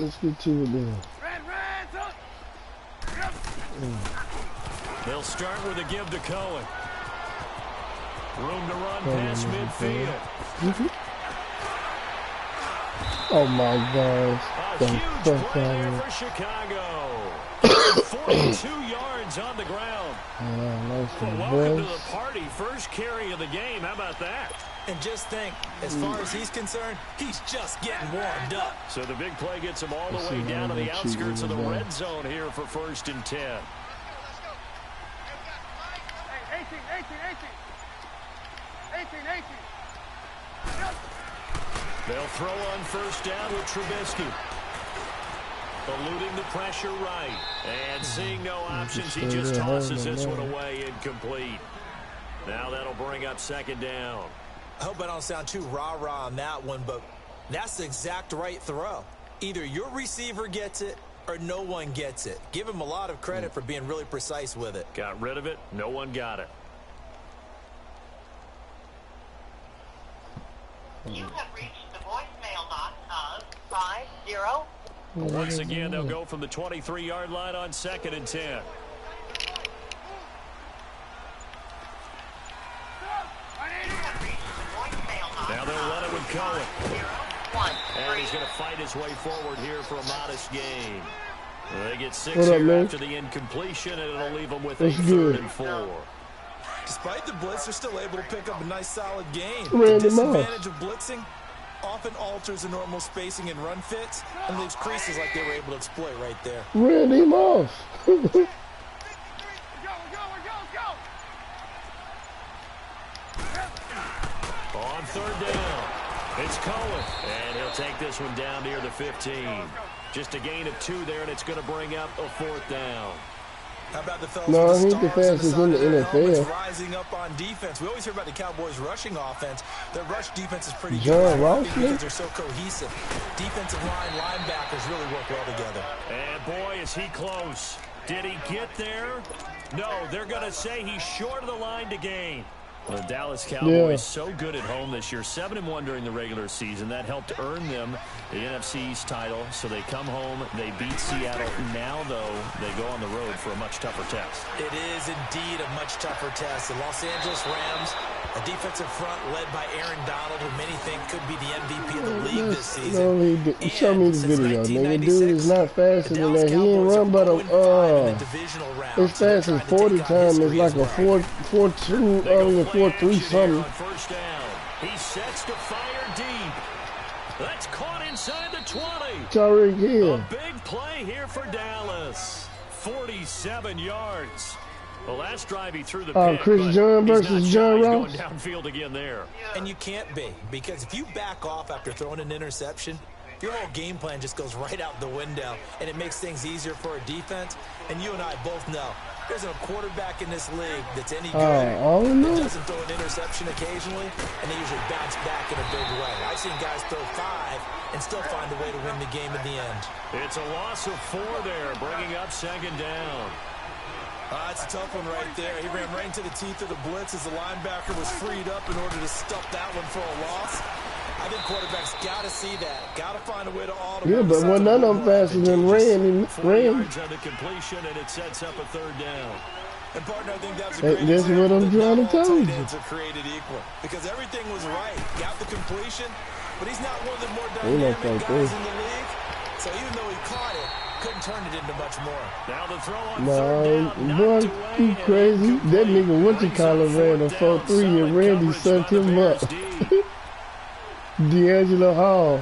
let's get to it then. They'll start with a give to Cohen. Room to run past midfield. Oh my gosh. A huge play there for Chicago. 42 yards on the ground. Well, welcome to the party. First carry of the game. How about that? And just think, as far as he's concerned, he's just getting warmed up. So the big play gets him all the way down to the outskirts of the red zone here for 1st and 10. Hey, 18. They'll throw on 1st down with Trubisky. Eluding the pressure right. And seeing no options, he just tosses this one away incomplete. Now that'll bring up 2nd down. I hope I don't sound too rah-rah on that one, but that's the exact right throw. Either your receiver gets it or no one gets it. Give him a lot of credit for being really precise with it. Got rid of it. No one got it. You have reached the voicemail box of 50. Once again, they'll go from the 23-yard line on 2nd and 10. Now they'll run it with Cohen. And he's going to fight his way forward here for a modest gain. They get 6 here after the incompletion, and it'll leave them with a 3rd and 4. Despite the blitz, they're still able to pick up a nice solid gain. The disadvantage of blitzing often alters the normal spacing and run fits and leaves creases like they were able to exploit right there. Ran him off. On 3rd down, it's Cohen, and he'll take this one down near the 15. Just a gain of 2 there, and it's going to bring up a 4th down. How about the fellas no, with he's the the fastest in the NFL. Rising up on defense. We always hear about the Cowboys' rushing offense. Their rush defense is pretty good because they're so cohesive. Defensive line, linebackers really work well together. And boy, is he close. Did he get there? No, they're going to say he's short of the line to gain. The Dallas Cowboys so good at home this year, 7-1 during the regular season. That helped earn them the NFC East title. So they come home, they beat Seattle. Now, though, they go on the road for a much tougher test. It is indeed a much tougher test. The Los Angeles Rams, a defensive front led by Aaron Donald, who many think could be the MVP of the league this season. No, show me the video, nigga. Dude is not faster than that. He ain't run but his fast as 40 times is like a 4.2 or 4.3 something. First down. He sets to fire deep. That's caught inside the 20. It's already here. A big play here for Dallas. 47 yards. The last drive he threw the pick, Chris John versus John Ross. Going downfield again there. And you can't be, because if you back off after throwing an interception, your whole game plan just goes right out the window, and it makes things easier for a defense. And you and I both know there's a quarterback in this league that's any good that doesn't throw an interception occasionally, and they usually bounce back in a big way. I've seen guys throw 5 and still find a way to win the game in the end. It's a loss of 4 there, bringing up 2nd down. That's a tough one right there. He ran right into the teeth of the blitz as the linebacker was freed up in order to stuff that one for a loss. I think quarterbacks got to see that. Got to find a way to auto. Yeah, but when none of them faster than Ram. 4 yards on the completion, and it sets up a 3rd down. And partner, I think that was a great That's what I'm trying to tell you. Are created equal because everything was right. Got the completion, but he's not one of the more dynamic guys in the league. So even though he caught it, couldn't turn it into much more. Now the throw on 3rd down. Boy, you crazy. That nigga Wintercollar ran a 4.3 and Randy sucked him up. D'Angelo Hall.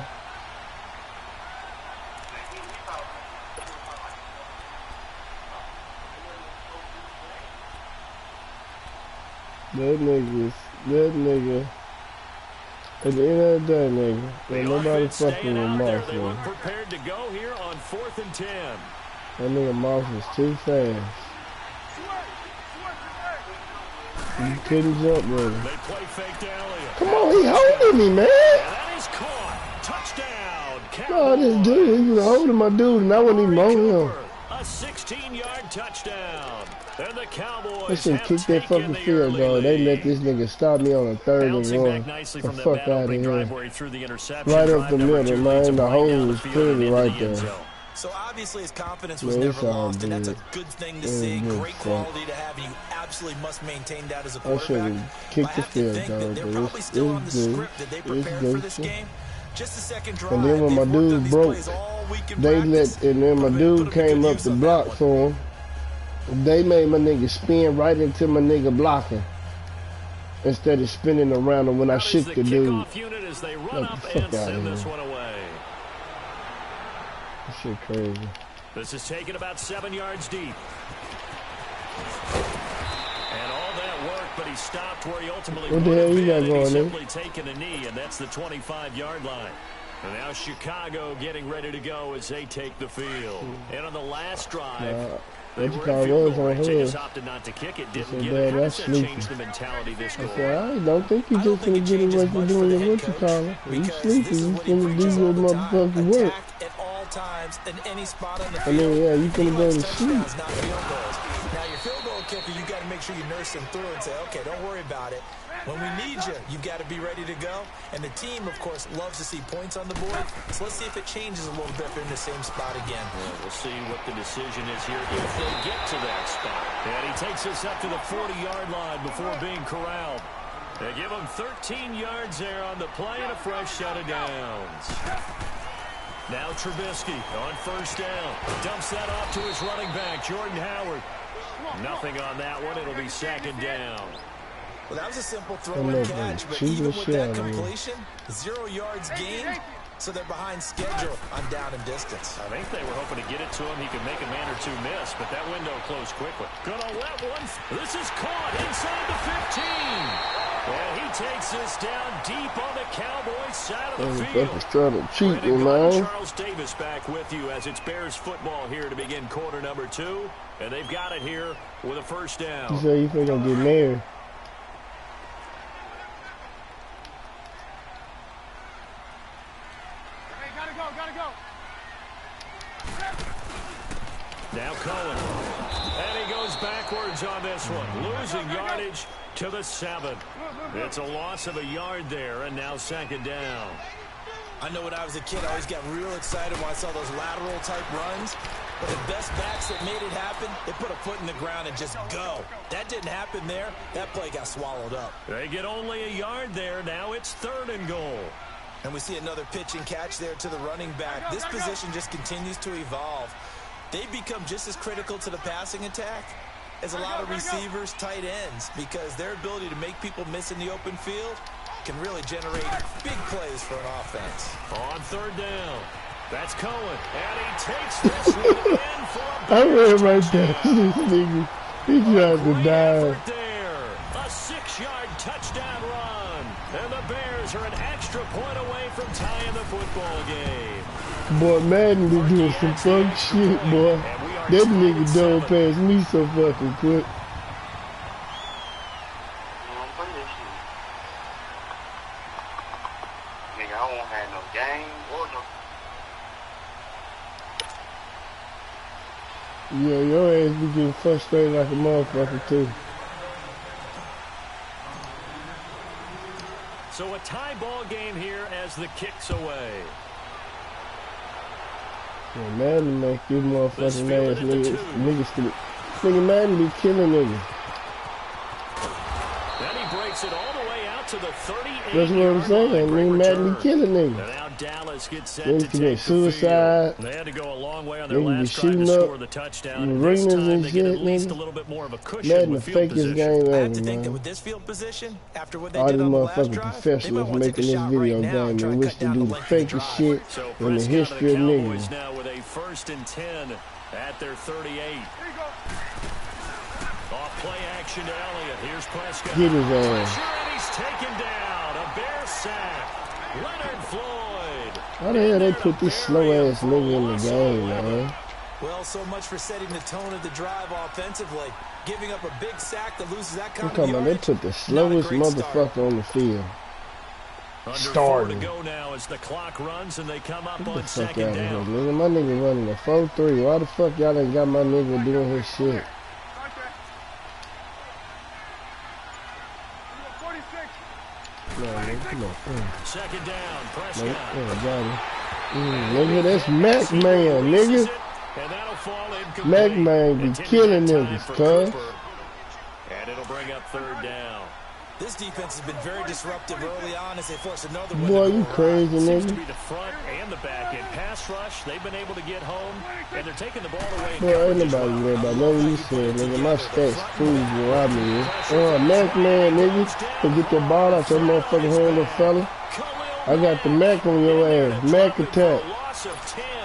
That nigga. At the end of the day, nigga, ain't nobody fucking with Moss, they look prepared to go here on 4th and 10. That nigga Moss was too fast. You couldn't jump, brother. They play fake to Elliott. Come on, he holding me, man. And that is caught. Touchdown. Oh, this dude, he was holding my dude, and I wasn't even on him. A 16-yard touchdown. And the They Cowboys should have kick that taken fucking the field early goal. They let lead. this nigga stop me on a 3rd and Bouncing 1. back nicely The from that fuck bad out of opening here. drive where he threw the interception. Right up Drive the number middle, 2 man. leads him The right hole down the was field clearly and into right the end there. zone. So obviously his confidence Yeah, was it's never all lost, and that's a good. good thing to It was see. good Great stuff. quality to have, and you absolutely must maintain that as a I should quarterback. have But I kicked the have to field think goal, that they're but probably still on the it's good. script that they It's prepared for this good. game. Just the second drive. And then when my They've worked on dude these broke, plays all week in they practice. let, and then my Put dude them to came good up use to on that block one. for him. They made my nigga spin right into my nigga blocking instead of spinning around him when I Out is shook the the dude. kickoff unit as they run Get the up fuck and outta send this here. one away. That shit crazy. This is taken about 7 yards deep. And all that work, but he stopped where he ultimately What the would hell have you got been, and going he's there? simply taken a knee, and that's the 25-yard line. And now Chicago getting ready to go as they take the field. And on the last drive, they what you were call in field was goal on range. They hood. just opted not to kick it. Didn't said, get "Dad, it. How that's does that change sleepy." the mentality this I goal? said, I don't think you I don't just think gonna it get changes away from much for doing the your head what you coach, call it. You because sleepy, this is you what he finna do preaches your all the time. motherfucking work. Attack at all times in any spot on the I field. mean, yeah, you And he finna go likes to sleep. touchdowns, not field goals. Now, your field goal kicker, you got to make sure you nurse him through and say, okay, don't worry about it. When we need you, you've got to be ready to go. And the team, of course, loves to see points on the board. So let's see if it changes a little bit if they're in the same spot again. Well, we'll see what the decision is here if they get to that spot. And he takes us up to the 40-yard line before being corralled. They give him 13 yards there on the play and a fresh set of downs. Now Trubisky on first down. Dumps that off to his running back, Jordan Howard. Nothing on that one. It'll be second down. Well, that was a simple throw and catch, but even with that completion, 0 yards gained, so they're behind schedule on down and distance. I think they were hoping to get it to him. He could make a man or two miss, but that window closed quickly. Gonna let one. This is caught inside the 15. And he takes this down deep on the Cowboys side of the field. Trying to cheat me, man. Charles Davis back with you as it's Bears football here to begin quarter number 2. And they've got it here with a first down. You say you think I'm getting married? Hey, gotta go, gotta go. Now Cohen. And he goes backwards on this one. Losing yardage to the 7. It's a loss of a yard there, and now second down. I know when I was a kid, I always got real excited when I saw those lateral-type runs. But the best backs that made it happen, they put a foot in the ground and just go. That didn't happen there. That play got swallowed up. They get only a yard there. Now it's 3rd and goal. And we see another pitch and catch there to the running back. This position just continues to evolve. They become just as critical to the passing attack as a lot of receivers, tight ends, because their ability to make people miss in the open field can really generate big plays for an offense. On 3rd down, that's Cohen, and he takes this one in for a I read right touchdown. there. This nigga, he tried to Great die. effort there. A 6-yard touchdown run. And the Bears are an extra point away from tying the football game. Boy, Madden be doing some fuck shit, boy. That nigga dove past me so fucking quick. Nigga, I won't have no game or no. Yeah, your ass be getting frustrated like a motherfucker too. So a tie ball game here as the kick's away. Yeah, Madden make you Let's motherfucking field it ass at the niggas. 2. Niggas to nigga Madden be killing niggas. Then he breaks it all the way out to the 38. That's what I'm saying. Nigga Madden be killing And niggas. now Dallas gets set Niggas to commit take the field. suicide. They had to go a long way on their Niggas be last drive to shooting up score the touchdown. This arenas time and they get at shit, least nigga. a little bit more of a cushion Madden the with field fakest position. game I have ever, to think that man. with this field position, after what they All did these on the last motherfucking drive, they might professionals want to take a making this shot video right now and game try and and wish cut to down do the the length of the fakest drive. shit So in the Prescott and history of the niggas. Cowboys now with a 1st and 10 at their 38. Here you go. Off play action to Elliott. Here's Prescott. Get his ass. Pressure, and he's taken down. A Bear sack. Leonard Floyd. How the hell they put this slow ass nigga in the game, man? Well, so much for setting the tone of the drive offensively. Giving up a big sack that loses that I'm kind of talking about they yardage. put the slowest great start. motherfucker on the field. Under Starting. 4 to go now as the clock runs and they come up Get the on fuck out 2nd of here, down. nigga. My nigga running a 4-3. Why the fuck y'all ain't got my nigga doing his shit? Right there. Come on. Second down, Prescott. Nigga, that's Mac Man, nigga. And that'll fall incomplete. Mac Man be killing niggas, cuz. And it'll bring up third down. This defense has been very disruptive early on as they force another one. Boy, you crazy, Seems to nigga. be the front and the back end. Pass rush, they've been able to get home, and they're taking the ball away. Boy, ain't nobody worried about nothing you said, nigga. My stats prove what I mean. Mac Man, nigga, to get the ball out your motherfucking hand, little fella. I got the Mac on your ass. Mac attack.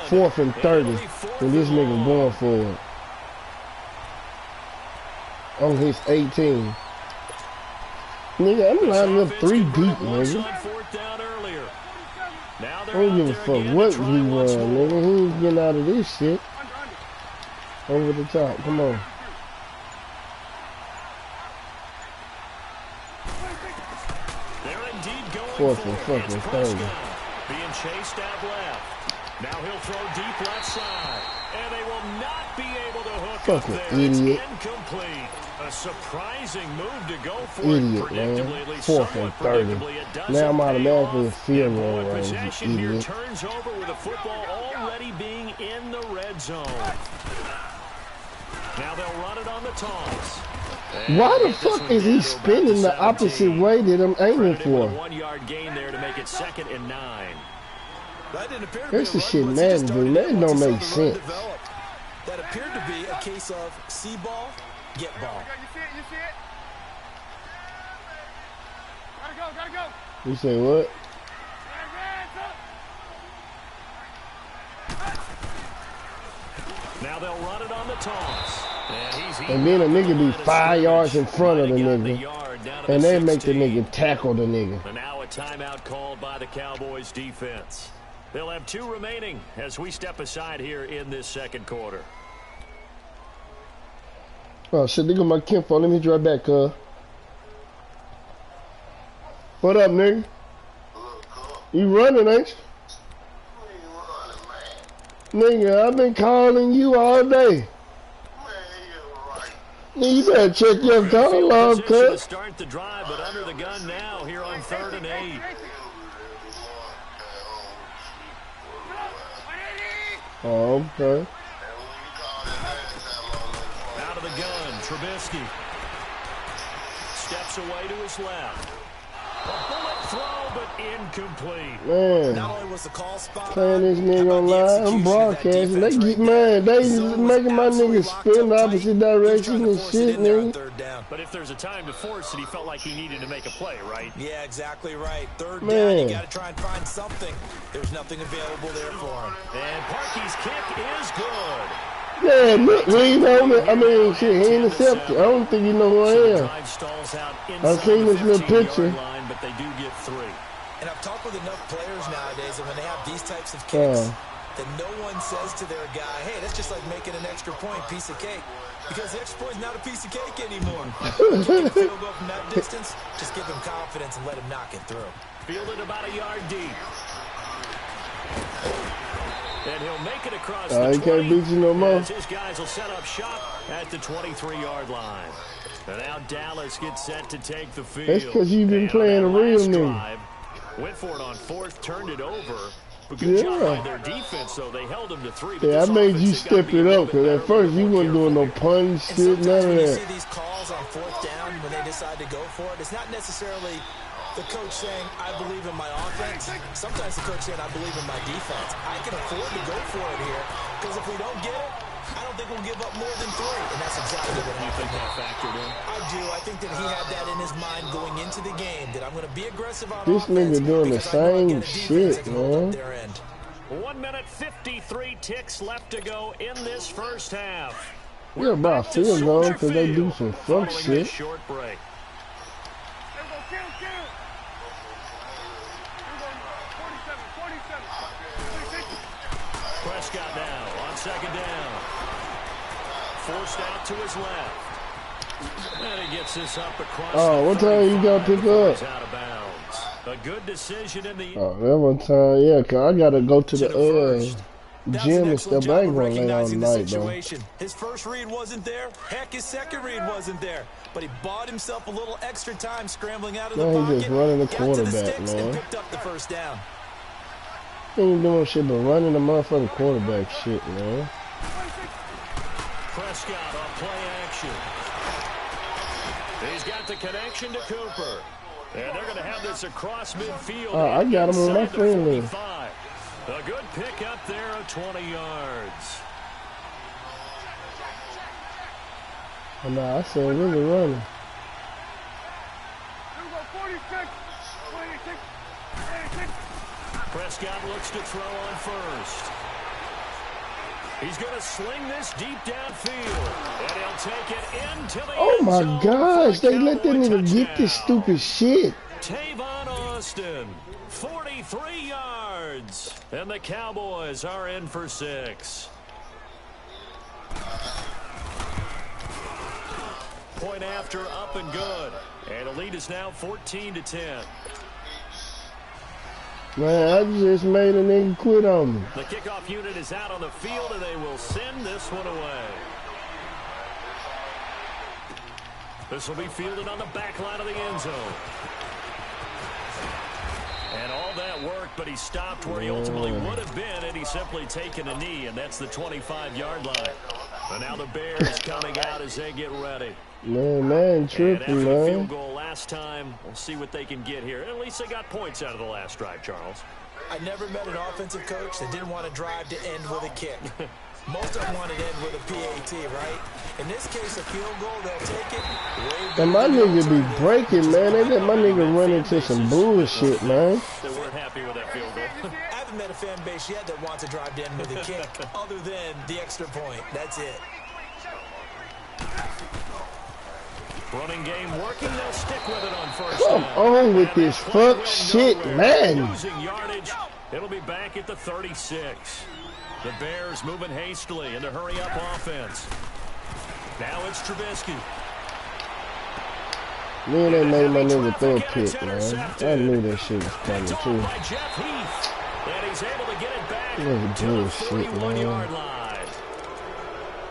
4th and 30. And this nigga going for it. On his 18. Nigga, I'm lining up 3 deep, nigga. I don't give a fuck what he run, nigga. He ain't getting out of this shit. Over the top, come on. Fourth and fucking 30. Being chased out left. Now he'll throw deep left side. And they will not be able to hook up there. Idiot. It's incomplete. A surprising move to go for Idiot, man. 4th and 30. Now I'm automatically a field goal range, possession you here idiot. turns over with the football already being in the red zone. Now they'll run it on the toss. Why the fuck is he spinning the opposite way that I'm aiming for? 1-yard gain there to make it 2nd and 9. That's the shit Madden do. Madden don't make sense. That appeared to be a case of see ball, get ball. You see it? You see it? Gotta go. You say what? Now they'll run it on the toss. And then a nigga be 5 yards in front of the nigga. And they make the nigga tackle the nigga. And now a timeout called by the Cowboys defense. They'll have 2 remaining as we step aside here in this second quarter. Oh shit, nigga, my kinfolk. Let me drive back, cuz. What up, nigga? You running, ain't you? Nigga, I've been calling you all day. Nigga, you better check your call log, cuz. Start the drive, but under the gun now here on 3rd and 8. Oh, okay. Out of the gun, Trubisky. Steps away to his left. A bullet throw, but incomplete. Man, Not only was the call spot playing this nigga online, I'm broadcasting. They get mad. They just making my niggas spin the opposite direction and shit, nigga. But if there's a time to force it, he felt like he needed to make a play, right? Yeah, exactly right. 3rd Man. down, you got to try and find something. There's nothing available there for him. And Parkey's kick is good. Yeah, look, we ain't on it. I mean, shit, he intercepted. I don't think you know who I am. I've seen this little picture. Line, but they do get 3. And I've talked with enough players nowadays, and when they have these types of kicks, that no one says to their guy, hey, that's just like making an extra point, piece of cake. Because the extra point is not a piece of cake anymore. If you can field goal from that distance, just give him confidence and let him knock it through. Fielded about a yard deep. And he'll make it across I the 20. can't beat you no more. His guys will set up shop at the 23-yard line. And now Dallas gets set to take the field. That's because you've been playing a real nigga. Went for it on 4th, turned it over. But good job by their defense, though. They held him to 3. Yeah, I made you step it up, because at first you wasn't doing no punch, shit, none of when you that. see these calls on 4th down when they decide to go for it, it's not necessarily the coach saying, I believe in my offense. Sometimes the coach saying, I believe in my defense. I can afford to go for it here, because if we don't get it, I don't think we'll give up more than 3. And that's exactly what happened. You think that factored in? I do. I think that he had that in his mind going into the game, that I'm going to be aggressive on This offense. nigga doing the same shit, man. 1 minute 53 ticks left to go in this first half. Yeah, about field goal, because they do some fuck shit. Short break. Prescott now on 2nd down. Forced out to his left. And he gets this up across. Oh, what time you got to pick up? Out of bounds. A good decision in the. Oh, that one time, yeah, because I got to go to the first. gym and stuff, but I ain't gonna lay all night, though. His first read wasn't there. Heck, his second read wasn't there. But he bought himself a little extra time scrambling out of the pocket. He's just running the quarterback, man. And picked up the first down. He ain't doing shit but running the motherfucking quarterback shit, man. Prescott on play action. He's got the connection to Cooper. And they're going to have this across midfield. I got him on my friendly. A good pick up there of 20 yards. Oh, nah, I said really running. Prescott looks to throw on first. He's going to sling this deep downfield. And he'll take it into the Oh end my zone gosh, for a they let them Cowboy even get this touchdown. stupid shit. Tavon Austin, 43 yards. And the Cowboys are in for 6. Point after, up and good. And the lead is now 14-10. Man, I just made a nigga quit on me. The kickoff unit is out on the field, and they will send this one away. This will be fielded on the back line of the end zone. And all that worked, but he stopped where he ultimately would have been had he simply taken a knee, and that's the 25-yard line. And now the Bears coming out as they get ready. Man, tripping, and after the field man. goal last time, we'll see what they can get here. At least they got points out of the last drive, Charles. I never met an offensive coach that didn't want to drive to end with a kick. Most of them want to end with a PAT, right? In this case, a field goal, they'll take it. And my nigga be breaking, man. They let my nigga run into some bullshit, man. They weren't happy with that field goal. I haven't met a fan base yet that wants to drive to end with a kick, other than the extra point. That's it. Running game working, they'll stick with it on first Come down. on with this fuck shit, man. Losing yardage, it'll be back at the 36. The Bears moving hastily in the hurry-up offense. Now it's Trubisky. Man, they made my nigga throw a pick, man. I knew that shit was coming, too. By Jeff Heath, and he's able to get it back Nigga to the bullshit, 31-yard man. line.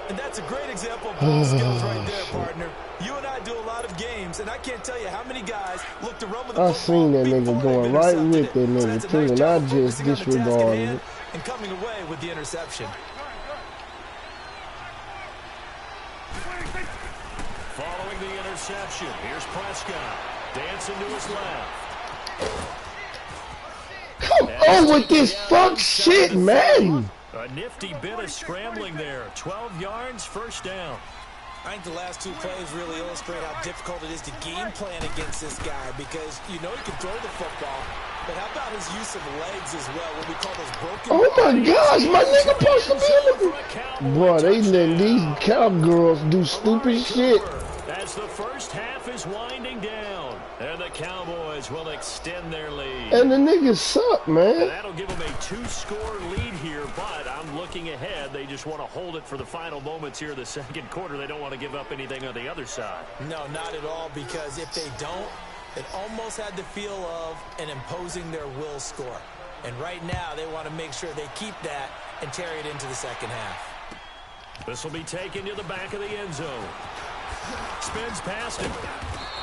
And that's a great example of ball skills right there, partner. You and I do a lot of games, and I can't tell you how many guys look to run with the I football seen that before nigga they've going right intercepted with it. that So nigga, that's a too, nice and job I of just focusing on the task at disregarded hand it. and coming away with the interception. Following the interception, here's Prescott. Dancing to his left. Come on with this fuck shit, man. A nifty bit of scrambling there. 12 yards, first down. I think the last two plays really illustrate how difficult it is to game plan against this guy because you know he can throw the football, but how about his use of legs as well, what we call those broken... Oh my gosh, my nigga supposed to be in the... Boy, they letting these cowgirls do stupid shit. As the first half is winding down, and the Cowboys will extend their lead. And the niggas suck, And man. that'll give them a 2-score lead here, but I'm looking ahead. They just want to hold it for the final moments here of the second quarter. They don't want to give up anything on the other side. No, not at all, because if they don't, it almost had the feel of an imposing their will score. And right now, they want to make sure they keep that and carry it into the second half. This will be taken to the back of the end zone. Spins past him.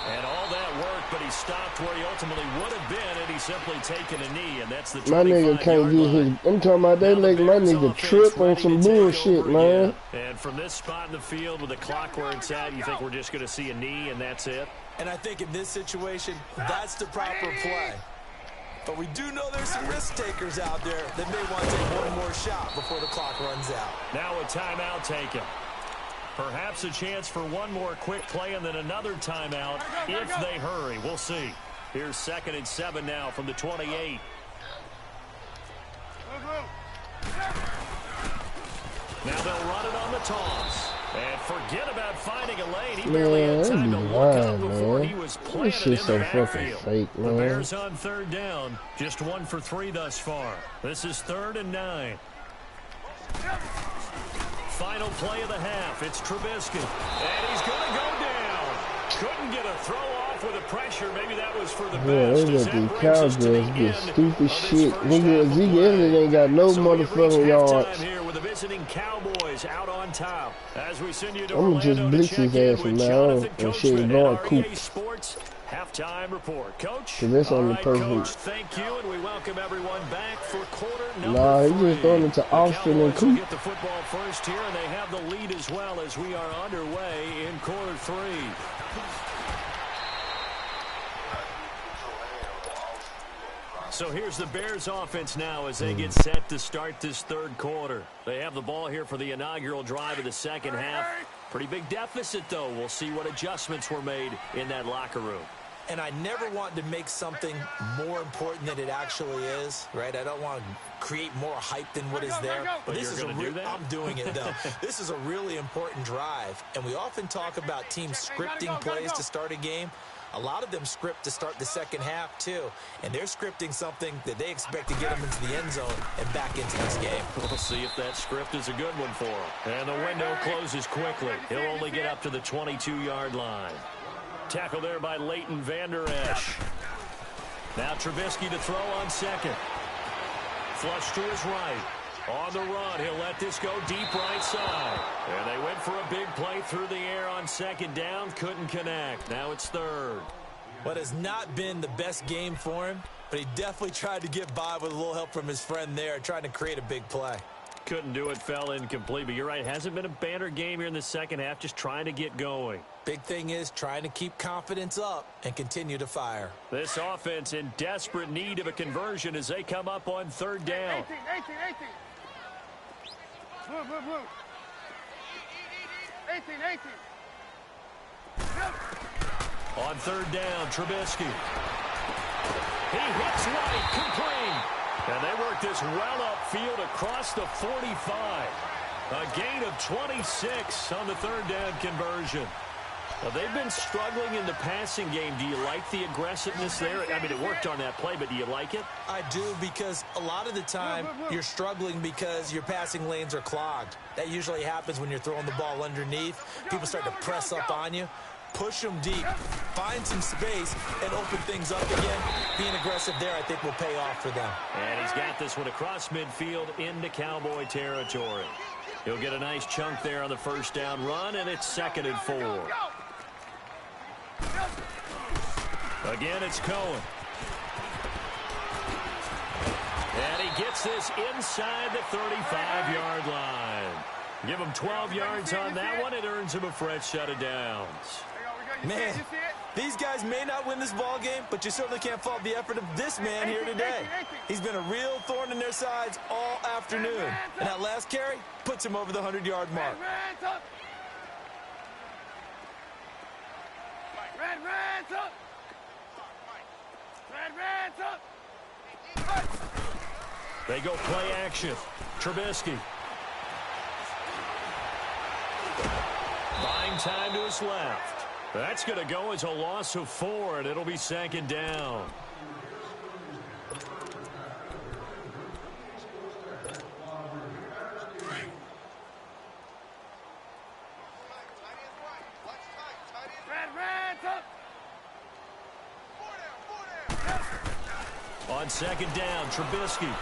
And all that worked, but he stopped where he ultimately would have been had he simply taken a knee, and that's the 25-yard My nigga can't get his... I'm talking about they let my nigga trip on some bullshit, man. And from this spot in the field with the clock where it's at, you think we're just going to see a knee and that's it? And I think in this situation, that's the proper play. But we do know there's some risk takers out there that may want to take one more shot before the clock runs out. Now a timeout taken. Perhaps a chance for one more quick play and then another timeout if they hurry. We'll see. Here's 2nd and 7 now from the 28. Now they'll run it on the toss. And forget about finding a lane. He barely had time to look up before he was planted in the backfield. Fake, The Bears on 3rd down. Just 1 for 3 thus far. This is 3rd and 9. Final play of the half. It's Trubisky. And he's going to go down. Couldn't get a throw off off with the pressure. Maybe that was for the Yeah, best. they let the Cowboys get stupid shit. Nigga, Zeke Elliott ain't got no motherfucking yards. Here with the visiting Cowboys out on top. As we send you to I'm gonna just Orlando blitz to his check in ass from with now on Jonathan and shit Coachman guard at Coop. REA Sports halftime report. Coach, Cause that's all only right, person. Coach, thank you, and we welcome everyone back for quarter number Nah, he 3. just throwing it to The Austin and Cowboys will Coop. get the football first here, and they have the lead as well as we are underway in quarter 3. So here's the Bears offense now as they get set to start this third quarter. They have the ball here for the inaugural drive of the second half. Pretty big deficit, though. We'll see what adjustments were made in that locker room. And I never want to make something more important than it actually is, right? I don't want to create more hype than what is there. But this is I'm doing it, though. This is a really important drive. And we often talk about teams scripting plays to start a game. A lot of them script to start the second half, too. And they're scripting something that they expect to get them into the end zone and back into this game. We'll see if that script is a good one for him. And the window closes quickly. He'll only get up to the 22-yard line. Tackle there by Leighton Vander Esch. Now Trubisky to throw on second. Flush to his right. On the run, he'll let this go deep right side. And they went for a big play through the air on second down. Couldn't connect. Now it's third. What has not been the best game for him, but he definitely tried to get by with a little help from his friend there, trying to create a big play. Couldn't do it, fell incomplete. But you're right, hasn't been a banner game here in the second half, just trying to get going. Big thing is trying to keep confidence up and continue to fire. This offense in desperate need of a conversion as they come up on third down. 18. Blue. 18. On third down, Trubisky. He hits White, complete. And they work this well upfield across the 45. A gain of 26 on the third down conversion. Well, they've been struggling in the passing game. Do you like the aggressiveness there? I mean, it worked on that play, but do you like it? I do, because a lot of the time you're struggling because your passing lanes are clogged. That usually happens when you're throwing the ball underneath. People start to press up on you. Push them deep, find some space, and open things up again. Being aggressive there, I think, will pay off for them. And he's got this one across midfield into Cowboy territory. He'll get a nice chunk there on the first down run, and it's 2nd and 4. Again, it's Cohen. And he gets this inside the 35-yard line. Give him 12 yards on that one. It earns him a fresh set of downs. Man, these guys may not win this ball game, but you certainly can't fault the effort of this man here today. He's been a real thorn in their sides all afternoon. And that last carry puts him over the 100-yard mark. They go play action. Trubisky. Buying time to his left. That's going to go as a loss of 4, and it'll be 2nd down. On 2nd down, Trubisky.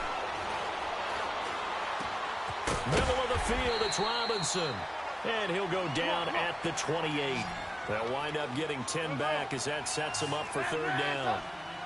Middle of the field, it's Robinson. And he'll go down at the 28. They'll wind up getting 10 back as that sets them up for third down.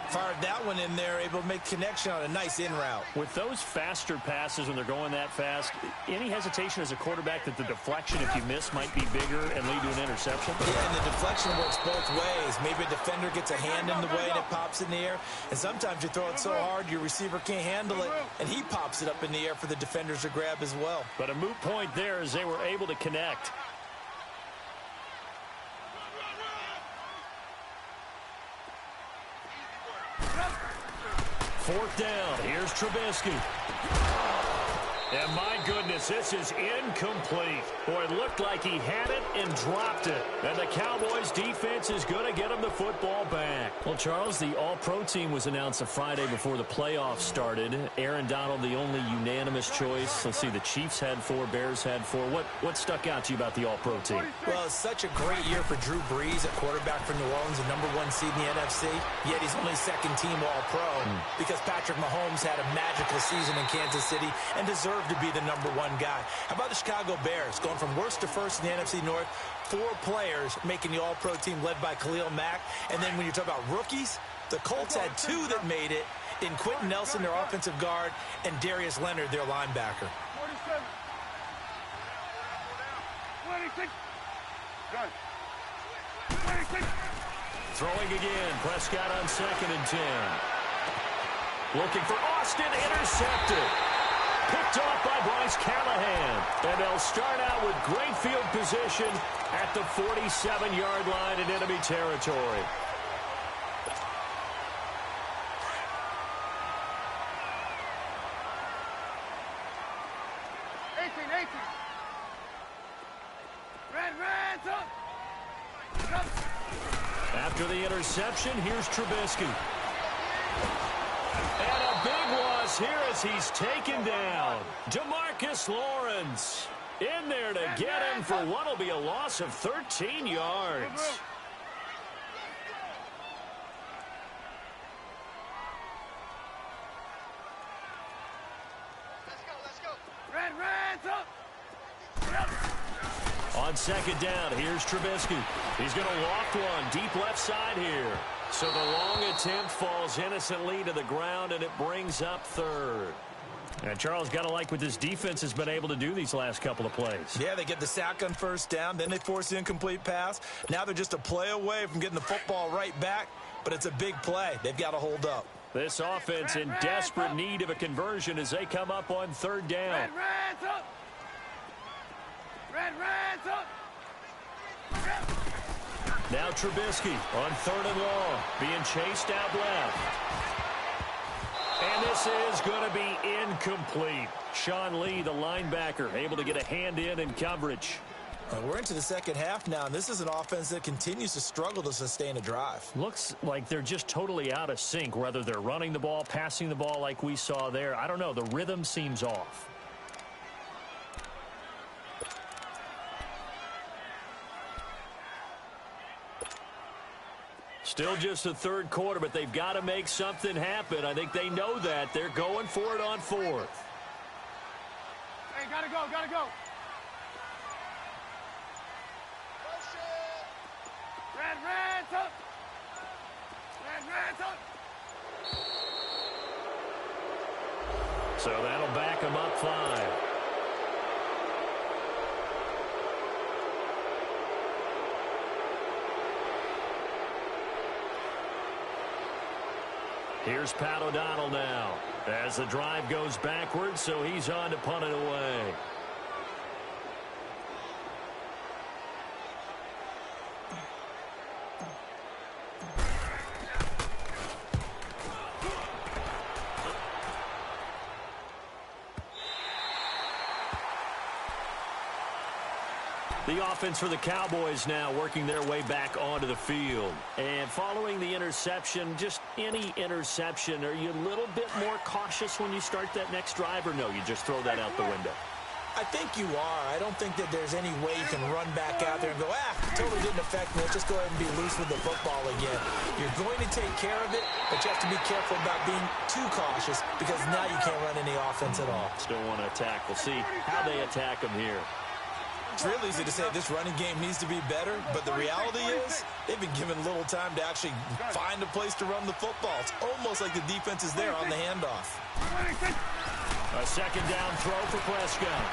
Fired that one in there, able to make connection on a nice in route. With those faster passes when they're going that fast, any hesitation as a quarterback that the deflection, if you miss, might be bigger and lead to an interception? Yeah, and the deflection works both ways. Maybe a defender gets a hand in the way and it pops in the air. And sometimes you throw it so hard your receiver can't handle it, and he pops it up in the air for the defenders to grab as well. But a moot point there as they were able to connect. Fourth down. Here's Trubisky. And my goodness, this is incomplete. Boy, it looked like he had it and dropped it. And the Cowboys defense is going to get him the football back. Well, Charles, the All-Pro team was announced a Friday before the playoffs started. Aaron Donald, the only unanimous choice. Let's see, the Chiefs had 4, Bears had 4. What stuck out to you about the All-Pro team? Well, it's such a great year for Drew Brees, a quarterback for New Orleans, the #1 seed in the NFC. Yet he's only second-team All-Pro because Patrick Mahomes had a magical season in Kansas City and deserved to be the #1 guy. How about the Chicago Bears going from worst to first in the NFC North? 4 players making the All-Pro team led by Khalil Mack. And then when you talk about rookies, the Colts had 2 that made it in Quentin Nelson, their offensive guard, and Darius Leonard, their linebacker. 47. 26. Done. 26. Throwing again. Prescott on 2nd and 10. Looking for Austin. Intercepted. Picked off by Bryce Callahan. And they'll start out with great field position at the 47-yard line in enemy territory. After the interception, here's Trubisky. And a big loss here as he's taken down. DeMarcus Lawrence in there to get him for what will be a loss of 13 yards. On 2nd down, here's Trubisky. He's going to loft one deep left side here. So the long attempt falls innocently to the ground, and it brings up 3rd. And Charles, got to like what this defense has been able to do these last couple of plays. Yeah, they get the sack on 1st down, then they force the incomplete pass. Now they're just a play away from getting the football right back, but it's a big play. They've got to hold up. This offense in desperate need of a conversion as they come up on 3rd down. Now Trubisky on 3rd and long, being chased out left. And this is going to be incomplete. Sean Lee, the linebacker, able to get a hand in coverage. We're into the 2nd half now, and this is an offense that continues to struggle to sustain a drive. Looks like they're just totally out of sync, whether they're running the ball, passing the ball like we saw there. I don't know. The rhythm seems off. Still just the 3rd quarter, but they've got to make something happen. I think they know that. They're going for it on 4th. Hey, gotta go, gotta go. Red, up. Red, up. So that'll back them up 5. Here's Pat O'Donnell now as the drive goes backwards, so he's on to punt it away. The offense for the Cowboys now working their way back onto the field. And following the interception, just any interception, are you a little bit more cautious when you start that next drive, or no, you just throw that out the window? I think you are. I don't think that there's any way you can run back out there and go, totally didn't affect me. Let's just go ahead and be loose with the football again. You're going to take care of it, but you have to be careful about being too cautious because now you can't run any offense at all. Still want to attack. We'll see how they attack them here. It's real easy to say this running game needs to be better, but the reality is they've been given little time to actually find a place to run the football. It's almost like the defense is there on the handoff. A 2nd down throw for Prescott.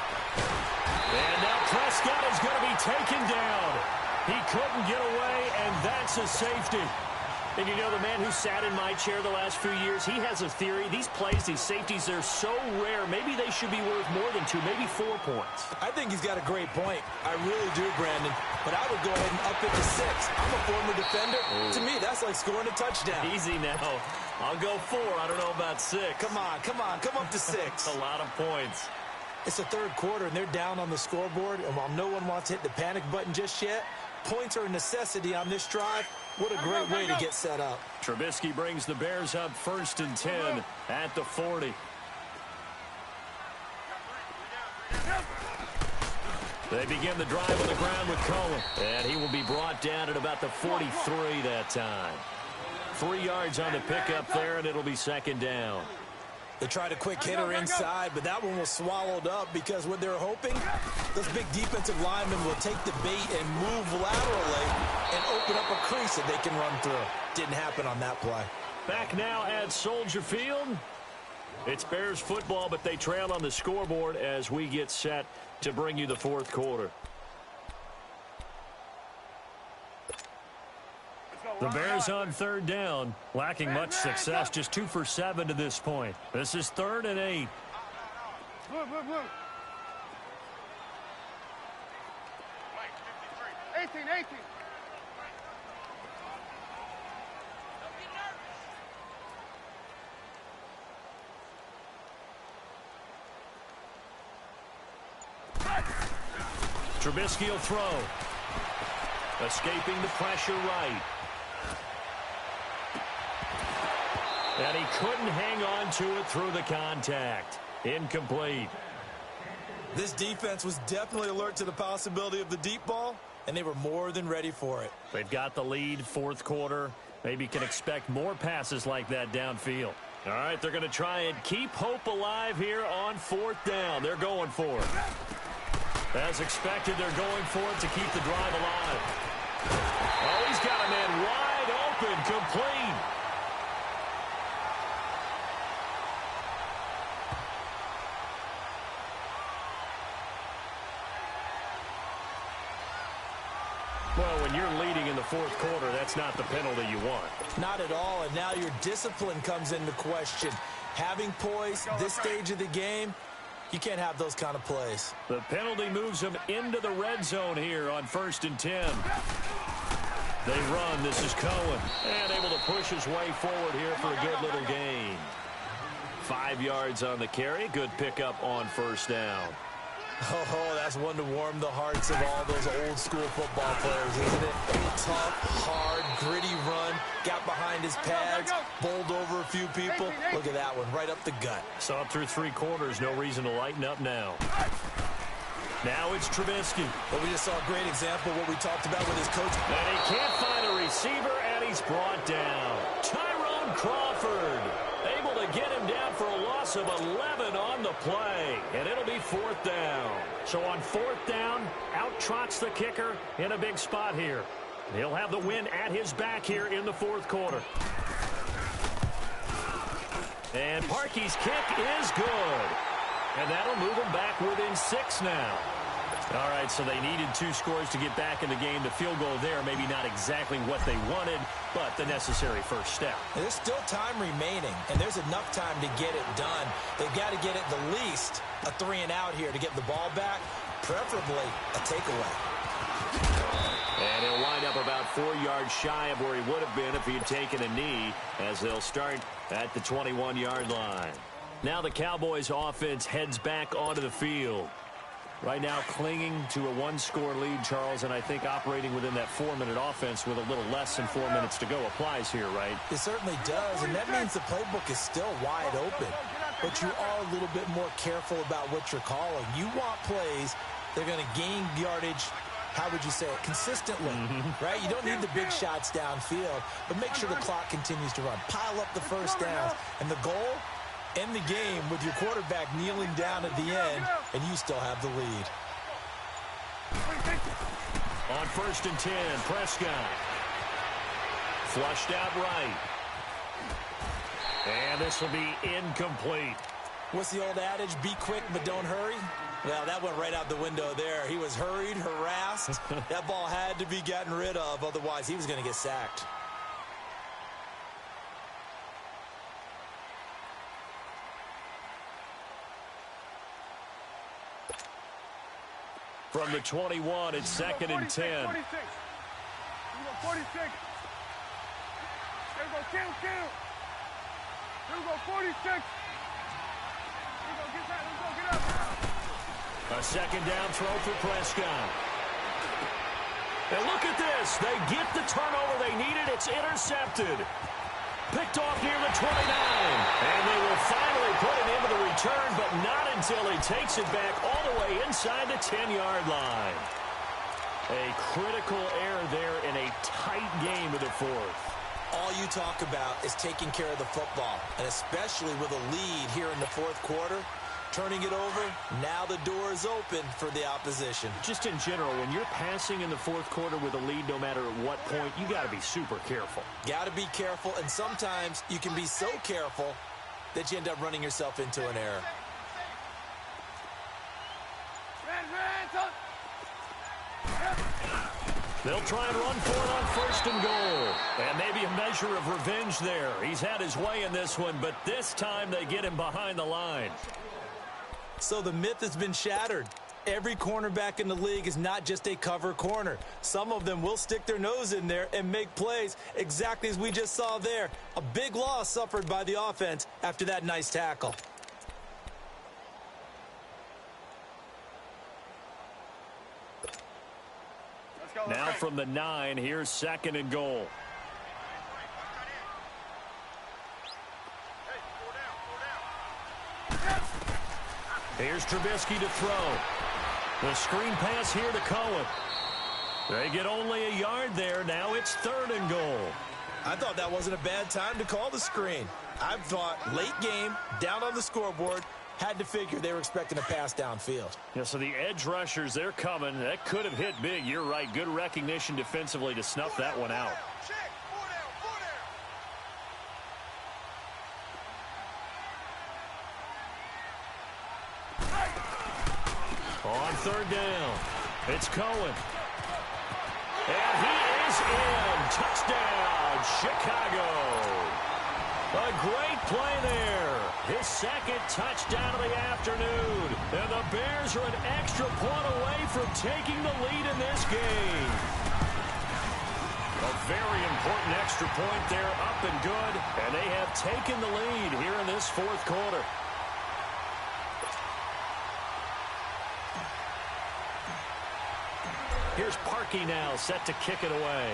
And now Prescott is going to be taken down. He couldn't get away, and that's a safety. And you know, the man who sat in my chair the last few years, he has a theory. These plays, these safeties, they're so rare. Maybe they should be worth more than 2, maybe 4 points. I think he's got a great point. I really do, Brandon. But I would go ahead and up it to 6. I'm a former defender. Ooh. To me, that's like scoring a touchdown. Easy now. I'll go 4. I don't know about 6. Come on. Come up to 6. A lot of points. It's the third quarter, and they're down on the scoreboard, and while no one wants to hit the panic button just yet, points are a necessity on this drive. What a great way to get set up. Trubisky brings the Bears up 1st and 10 at the 40. They begin the drive on the ground with Cohen, and he will be brought down at about the 43 that time. 3 yards on the pickup there, and it'll be 2nd down. They tried a quick hitter inside, but that one was swallowed up because what they're hoping, those big defensive linemen will take the bait and move laterally and open up a crease that they can run through. Didn't happen on that play. Back now at Soldier Field. It's Bears football, but they trail on the scoreboard as we get set to bring you the 4th quarter. The Bears on 3rd down, lacking much success, just 2 for 7 to this point. This is 3rd and 8. Look. 18. Trubisky will throw. Escaping the pressure right. And he couldn't hang on to it through the contact. Incomplete. This defense was definitely alert to the possibility of the deep ball, and they were more than ready for it. They've got the lead, 4th quarter. Maybe can expect more passes like that downfield. All right, they're going to try and keep hope alive here on 4th down. They're going for it. As expected, they're going for it to keep the drive alive. Oh, he's got a man wide open, complete. Well, when you're leading in the 4th quarter, that's not the penalty you want. Not at all, and now your discipline comes into question. Having poise this stage of the game, you can't have those kind of plays. The penalty moves them into the red zone here on 1st and 10. They run. This is Cohen. And able to push his way forward here for a good little gain. 5 yards on the carry. Good pickup on 1st down. Oh, that's one to warm the hearts of all those old school football players, isn't it? Tough, hard, gritty run, got behind his pads, bowled over a few people. Look at that one, right up the gut. So up through 3 quarters, no reason to lighten up now. Now it's Trubisky. Well, we just saw a great example of what we talked about with his coach. And he can't find a receiver, and he's brought down. Tyrone Crawford able to get him down for a loss of 11 on the play, and it'll be 4th down. So on 4th down, out trots the kicker in a big spot here. He'll have the win at his back here in the 4th quarter. And Parkey's kick is good. And that'll move them back within 6 now. All right, so they needed 2 scores to get back in the game. The field goal there, maybe not exactly what they wanted, but the necessary first step. There's still time remaining, and there's enough time to get it done. They've got to get at the least a 3-and-out here to get the ball back, preferably a takeaway. And he'll wind up about 4 yards shy of where he would have been if he had taken a knee, as they'll start at the 21-yard line. Now the Cowboys offense heads back onto the field. Right now clinging to a 1-score lead, Charles, and I think operating within that 4-minute offense with a little less than 4 minutes to go applies here, right? It certainly does, and that means the playbook is still wide open. But you are a little bit more careful about what you're calling. You want plays that are going to gain yardage, how would you say it, consistently, right? You don't need the big shots downfield, but make sure the clock continues to run. Pile up the first downs, and the goal, end the game with your quarterback kneeling down at the end, and you still have the lead. On 1st and 10, Prescott. Flushed out right. And this will be incomplete. What's the old adage? Be quick, but don't hurry. Well, that went right out the window there. He was hurried, harassed. That ball had to be gotten rid of, otherwise he was going to get sacked. From the 21, it's 2nd and 10. 46. 46. There we go, kill. Here we go, 46. Here we go, get that, let's go, get up. A second down throw for Prescott. And look at this. They get the turnover they needed. It's intercepted. Picked off near the 29. And they will finally put it into the return, but not until he takes it back all the way inside the 10-yard line. A critical error there in a tight game of the fourth. All you talk about is taking care of the football, and especially with a lead here in the fourth quarter. Turning it over, now the door is open for the opposition. Just in general, when you're passing in the fourth quarter with a lead, no matter at what point, you got to be super careful. Got to be careful, and sometimes you can be so careful that you end up running yourself into an error. They'll try and run for it on first and goal. And maybe a measure of revenge there. He's had his way in this one, but this time they get him behind the line. So the myth has been shattered. Every cornerback in the league is not just a cover corner. Some of them will stick their nose in there and make plays exactly as we just saw there. A big loss suffered by the offense after that nice tackle. Now from the 9, here's second and goal. Here's Trubisky to throw. The screen pass here to Cohen. They get only a yard there. Now it's third and goal. I thought that wasn't a bad time to call the screen. I thought late game, down on the scoreboard, had to figure they were expecting a pass downfield. Yeah, so the edge rushers, they're coming. That could have hit big. You're right. Good recognition defensively to snuff that one out. On third down, it's Cohen. And he is in. Touchdown, Chicago. A great play there. His second touchdown of the afternoon. And the Bears are an extra point away from taking the lead in this game. A very important extra point there, up and good. And they have taken the lead here in this fourth quarter. Here's Parkey now, set to kick it away.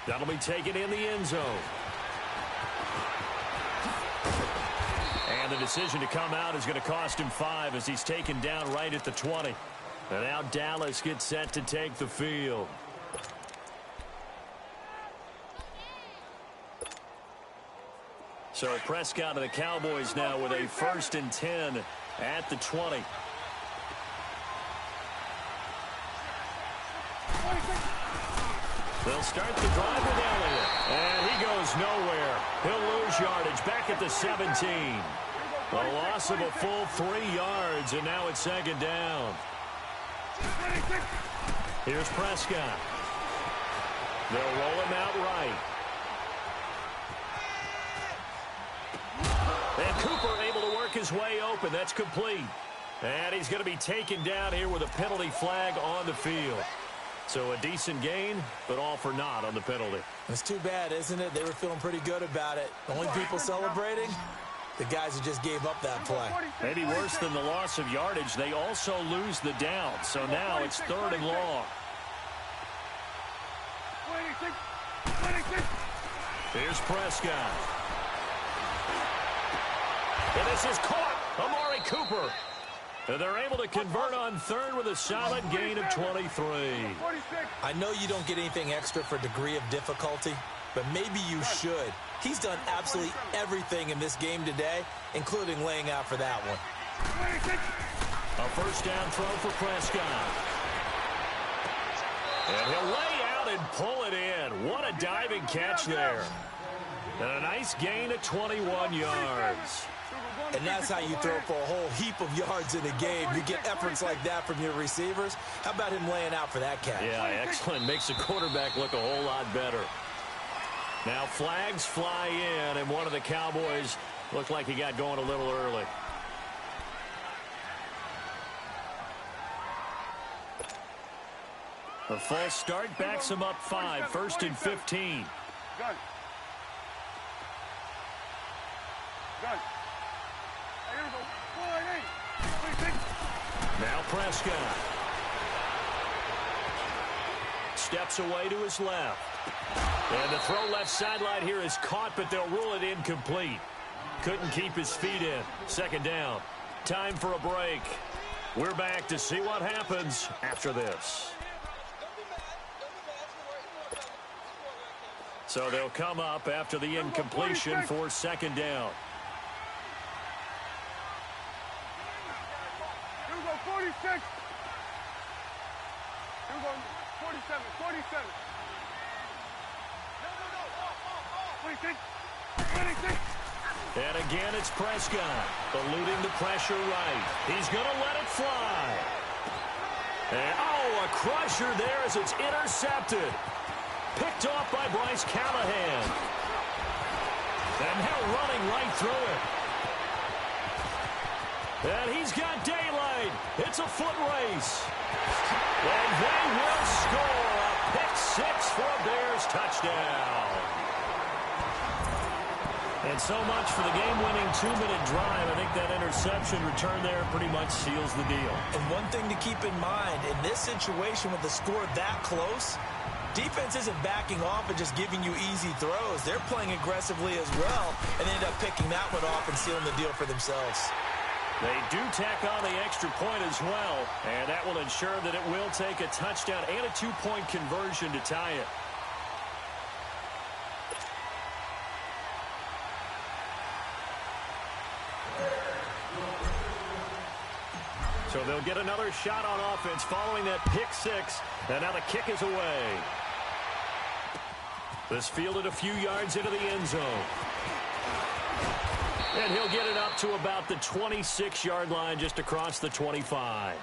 That'll be taken in the end zone. And the decision to come out is going to cost him 5 as he's taken down right at the 20. And now Dallas gets set to take the field. So Prescott and the Cowboys now with a 1st and 10 at the 20. They'll start the drive with Elliott. And he goes nowhere. He'll lose yardage back at the 17. A loss of a full 3 yards, and now it's second down. Here's Prescott. They'll roll him out right. And Cooper able to work his way open. That's complete. And he's going to be taken down here with a penalty flag on the field. So a decent gain, but all for naught on the penalty. It's too bad, isn't it? They were feeling pretty good about it. The only people celebrating, the guys who just gave up that play. Maybe worse than the loss of yardage, they also lose the down. So now it's third and long. Here's Prescott. And this is caught. Amari Cooper. And they're able to convert on third with a solid gain of 23. I know you don't get anything extra for degree of difficulty, but maybe you should. He's done absolutely everything in this game today, including laying out for that one. A first down throw for Prescott. And he'll lay out and pull it in. What a diving catch there. And a nice gain of 21 yards. And that's how you throw for a whole heap of yards in a game. You get efforts like that from your receivers. How about him laying out for that catch? Yeah, excellent. Makes the quarterback look a whole lot better. Now flags fly in, and one of the Cowboys looked like he got going a little early. A false start backs him up 5, 1st and 15. Gun. Now Prescott. Steps away to his left. And the throw left sideline here is caught, but they'll rule it incomplete. Couldn't keep his feet in. Second down. Time for a break. We're back to see what happens after this. So they'll come up after the incompletion for second down. Here we go, 46. Here we go, 47, 47. 26, 26. And again, it's Prescott, eluding the pressure right. He's going to let it fly. And, oh, a crusher there as it's intercepted. Picked off by Bryce Callahan. And now running right through it. And he's got daylight. It's a foot race. And they will score a pick six for a Bears touchdown. And so much for the game-winning 2-minute drive. I think that interception return there pretty much seals the deal. And one thing to keep in mind, in this situation with the score that close, defense isn't backing off and just giving you easy throws. They're playing aggressively as well, and they end up picking that one off and sealing the deal for themselves. They do tack on the extra point as well, and that will ensure that it will take a touchdown and a 2-point conversion to tie it. So they'll get another shot on offense following that pick six, and now the kick is away. This fielded a few yards into the end zone. And he'll get it up to about the 26-yard line, just across the 25.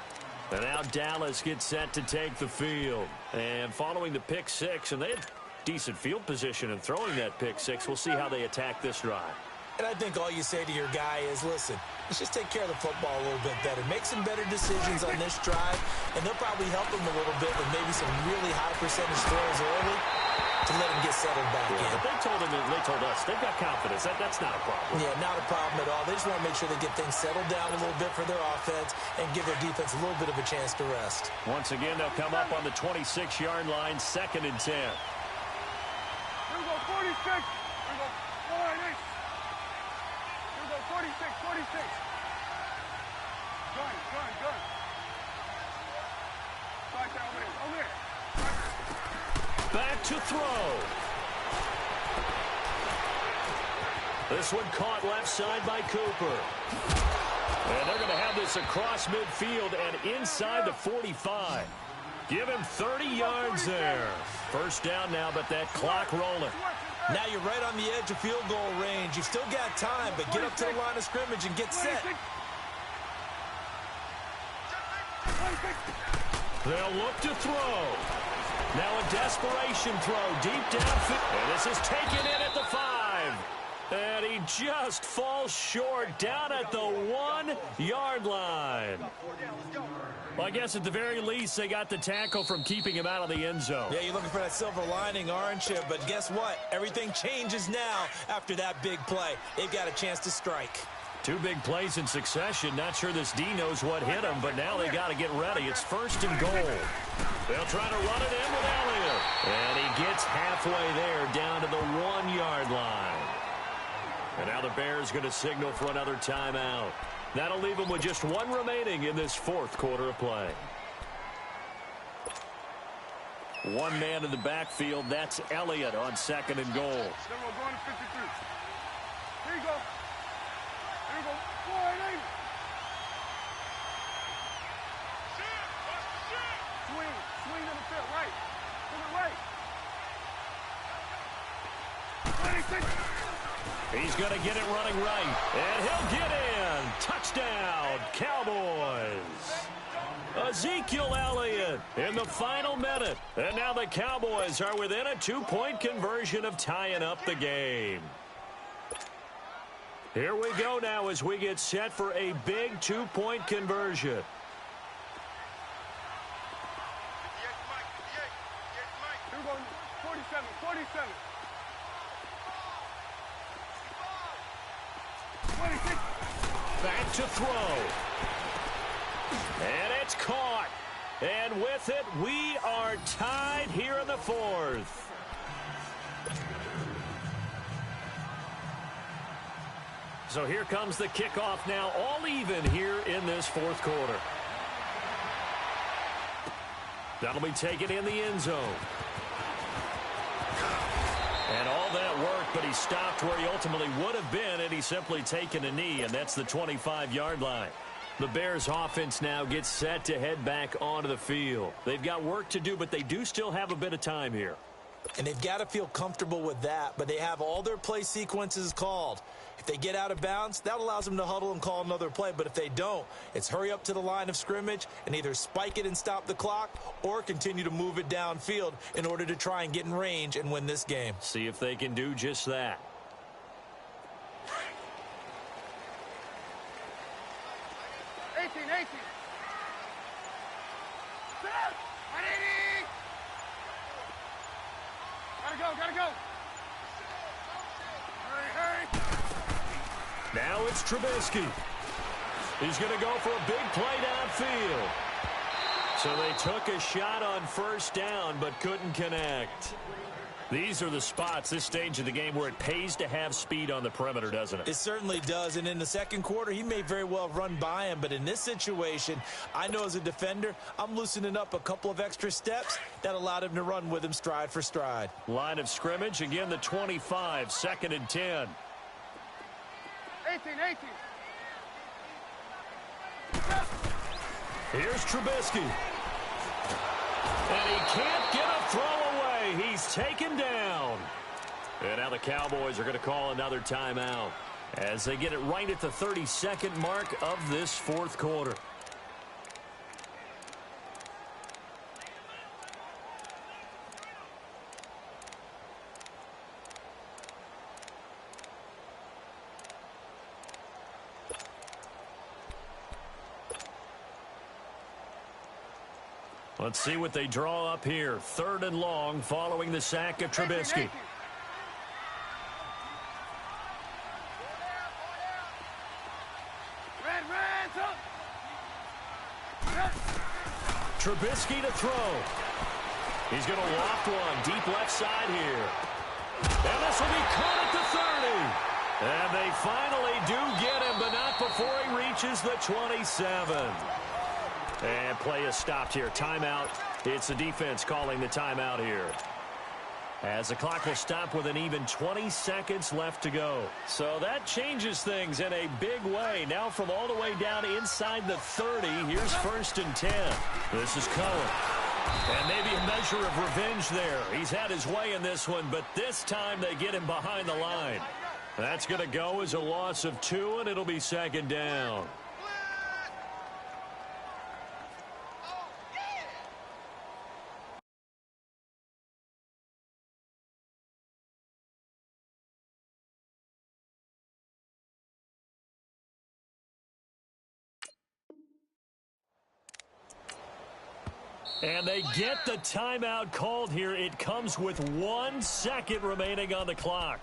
And now Dallas gets set to take the field. And following the pick six, and they had decent field position in throwing that pick six. We'll see how they attack this drive. And I think all you say to your guy is, listen, let's just take care of the football a little bit better. Make some better decisions on this drive, and they'll probably help him a little bit with maybe some really high percentage throws early to let him get settled back in. But they told us they've got confidence. That's not a problem. Yeah, not a problem at all. They just want to make sure they get things settled down a little bit for their offense and give their defense a little bit of a chance to rest. Once again, they'll come up on the 26-yard line, 2nd and 10. Here we go, 46. Here we go, 48. Here we go, 46, 46. Gun. Right there, over there. Back to throw. This one caught left side by Cooper. And they're going to have this across midfield and inside the 45. Give him 30 yards there. First down now, but that clock rolling. Now you're right on the edge of field goal range. You've still got time, but get up to the line of scrimmage and get set. They'll look to throw. Now a desperation throw deep downfield. And this is taken in at the 5. And he just falls short down at the 1-yard line. Well, I guess at the very least, they got the tackle from keeping him out of the end zone. Yeah, you're looking for that silver lining, aren't you? But guess what? Everything changes now after that big play. They've got a chance to strike. 2 big plays in succession. Not sure this D knows what hit him, but now they got to get ready. It's 1st and goal. They'll try to run it in with Elliott. And he gets halfway there down to the 1-yard line. And now the Bears going to signal for another timeout. That'll leave them with just 1 remaining in this 4th quarter of play. 1 man in the backfield. That's Elliott on 2nd and goal. Then we're going to 53. Here you go. Here you go. 4-8. Swing to the field. Right. To the right. 26. He's going to get it running right. And he'll get in. Touchdown, Cowboys. Ezekiel Elliott in the final minute. And now the Cowboys are within a 2-point conversion of tying up the game. Here we go now as we get set for a big 2-point conversion. We're going 47. 26. Back to throw. And it's caught. And with it, we are tied here in the fourth. So here comes the kickoff now, all even here in this fourth quarter. That'll be taken in the end zone. And all that work, but he stopped where he ultimately would have been had he simply taken a knee, and that's the 25-yard line. The Bears offense now gets set to head back onto the field. They've got work to do, but they do still have a bit of time here. And they've got to feel comfortable with that, but they have all their play sequences called. If they get out of bounds, that allows them to huddle and call another play. But if they don't, it's hurry up to the line of scrimmage and either spike it and stop the clock or continue to move it downfield in order to try and get in range and win this game. See if they can do just that. Gotta go. Hurry. Now it's Trubisky. He's going to go for a big play downfield. So they took a shot on first down but couldn't connect. These are the spots, this stage of the game, where it pays to have speed on the perimeter, doesn't it? It certainly does, and in the second quarter, he may very well run by him, but in this situation, I know as a defender, I'm loosening up a couple of extra steps that allowed him to run with him stride for stride. Line of scrimmage, again the 25, 2nd and 10. 18. Here's Trubisky. And he can't get a throw away. He's taken down. And now the Cowboys are going to call another timeout as they get it right at the 32nd mark of this fourth quarter. Let's see what they draw up here. 3rd and long following the sack of Trubisky. Trubisky to throw. He's going to loft one deep left side here. And this will be caught at the 30. And they finally do get him, but not before he reaches the 27. And play is stopped here. Timeout. It's the defense calling the timeout here. As the clock will stop with an even 20 seconds left to go. So that changes things in a big way. Now from all the way down inside the 30, here's 1st and 10. This is Cohen. And maybe a measure of revenge there. He's had his way in this one, but this time they get him behind the line. That's going to go as a loss of 2, and it'll be 2nd down. And they get the timeout called here. It comes with 1 second remaining on the clock.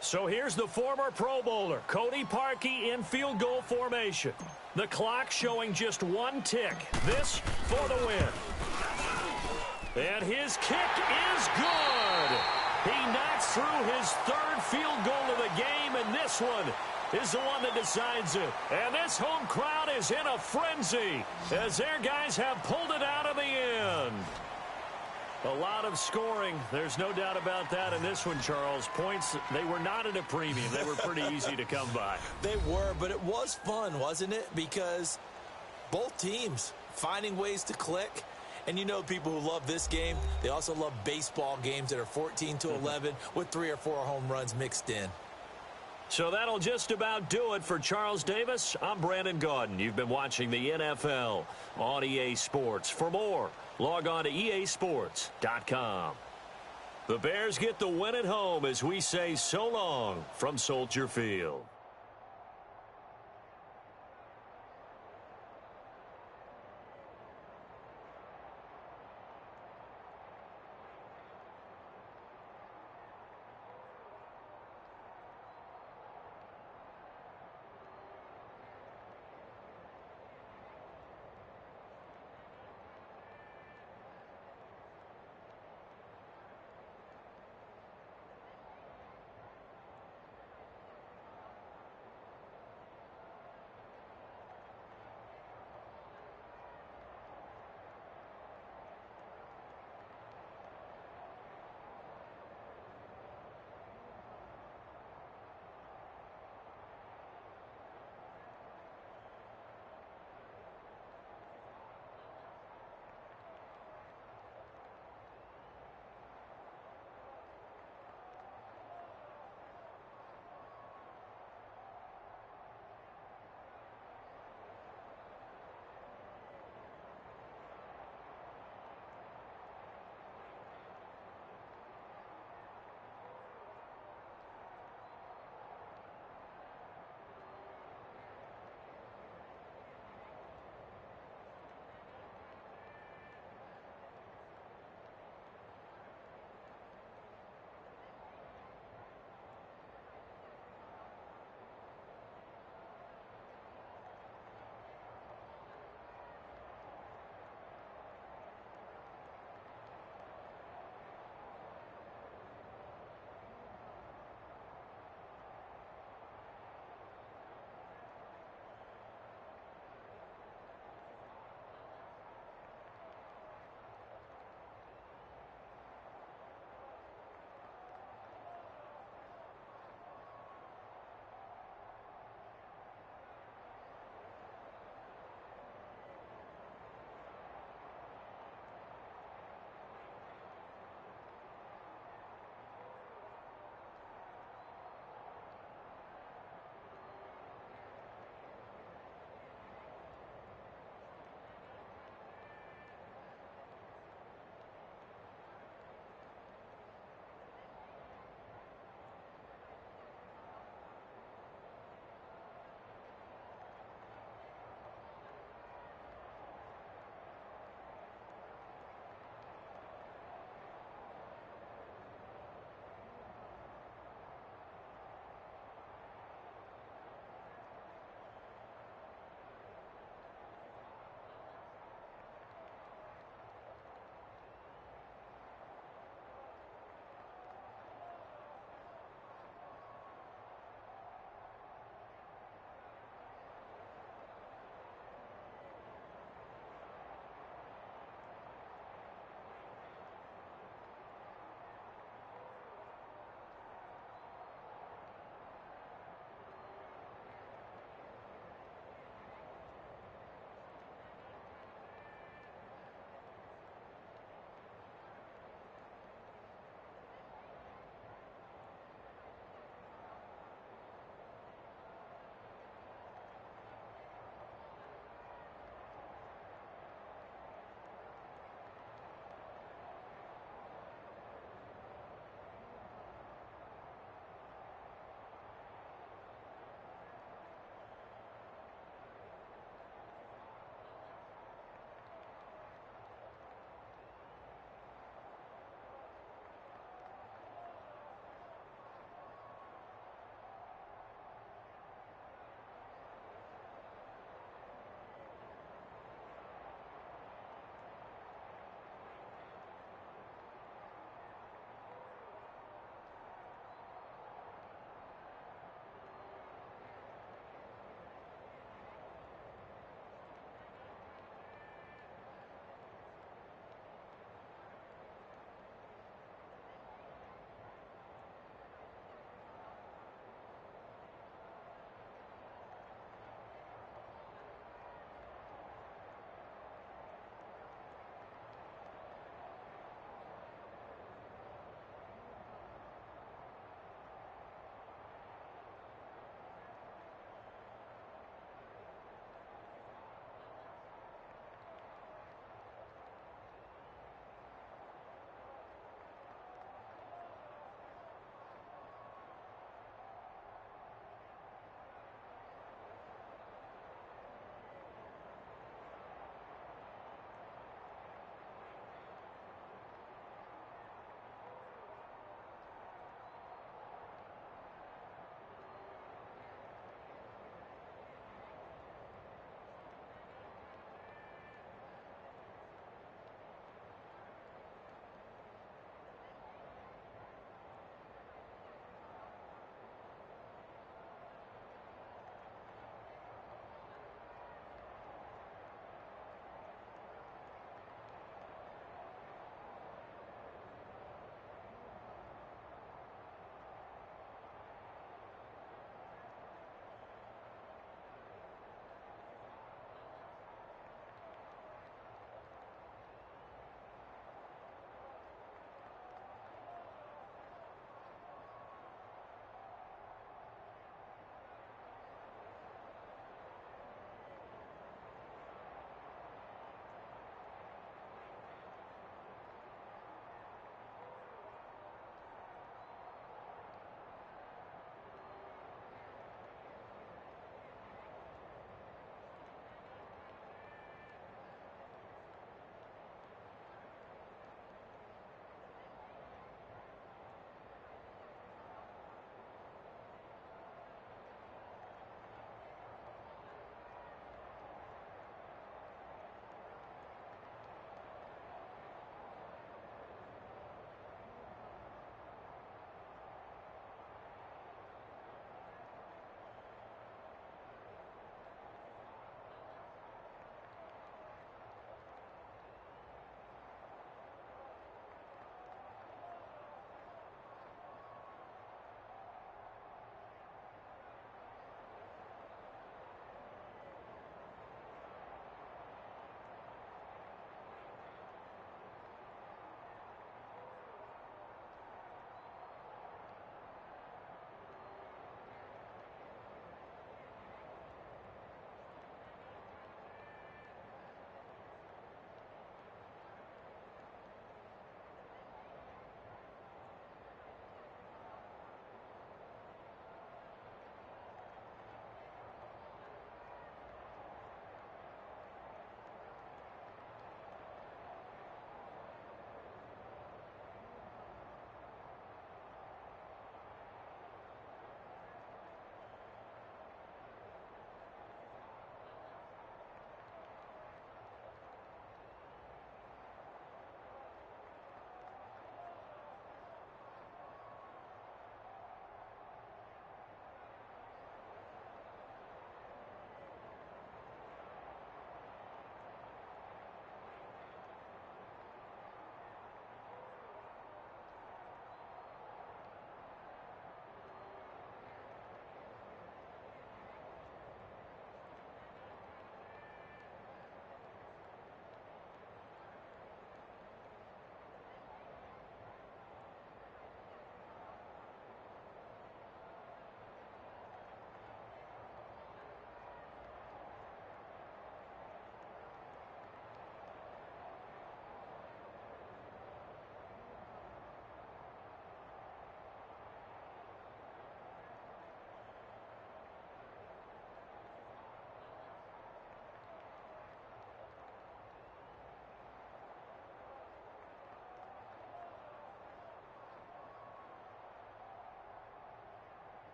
So here's the former Pro Bowler, Cody Parkey, in field goal formation. The clock showing just 1 tick. This for the win. And his kick is good. He knocks through his 3rd field goal of the game, and this one is the one that decides it. And this home crowd is in a frenzy as their guys have pulled it out in the end. A lot of scoring. There's no doubt about that in this one, Charles. Points, they were not at a premium. They were pretty easy to come by. They were, but it was fun, wasn't it? Because both teams finding ways to click. And you know people who love this game, they also love baseball games that are 14-11 with 3 or 4 home runs mixed in. So that'll just about do it for Charles Davis. I'm Brandon Gaudin. You've been watching the NFL on EA Sports. For more, log on to easports.com. The Bears get the win at home as we say so long from Soldier Field.